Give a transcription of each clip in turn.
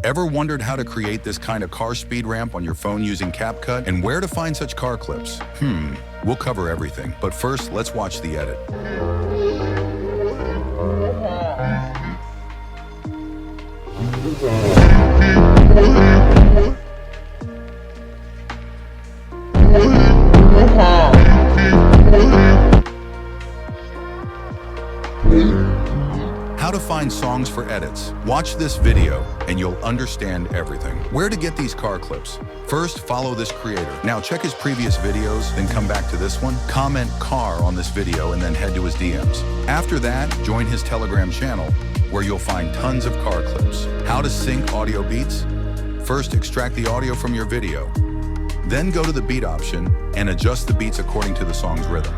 Ever wondered how to create this kind of car speed ramp on your phone using CapCut and where to find such car clips? We'll cover everything, but first let's watch the edit. How to find songs for edits. Watch this video and you'll understand everything. Where to get these car clips. First, follow this creator. Now check his previous videos, then come back to this one. Comment "car" on this video and then head to his DMs. After that, join his Telegram channel where you'll find tons of car clips. How to sync audio beats. First, extract the audio from your video. Then go to the beat option and adjust the beats according to the song's rhythm.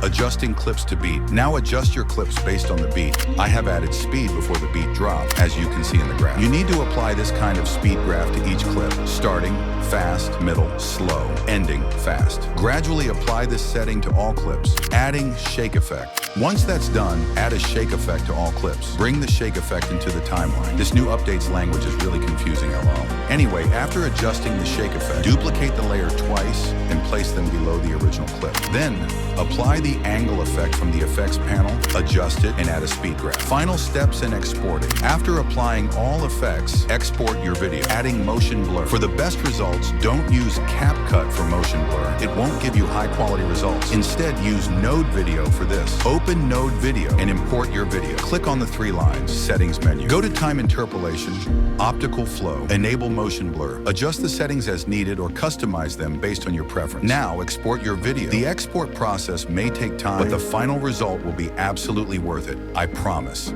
Adjusting clips to beat. Now adjust your clips based on the beat. I have added speed before the beat drop, as you can see in the graph. You need to apply this kind of speed graph to each clip, starting fast, middle, slow, ending fast. Gradually apply this setting to all clips, adding shake effect. Once that's done, add a shake effect to all clips. Bring the shake effect into the timeline. This new update's language is really confusing, LOL. Anyway, after adjusting the shake effect, duplicate the layer twice and place them below the original clip. Then, apply the angle effect from the effects panel, adjust it, and add a speed graph. Final steps in exporting. After applying all effects, export your video, adding motion blur. For the best results, don't use CapCut for motion blur. It won't give you high-quality results. Instead, use Node Video for this. Open Node Video and import your video. Click on the three lines, Settings menu. Go to Time Interpolation, Optical Flow, Enable Motion Blur. Adjust the settings as needed or customize them based on your preference. Now, export your video. The export process may take time, but the final result will be absolutely worth it. I promise.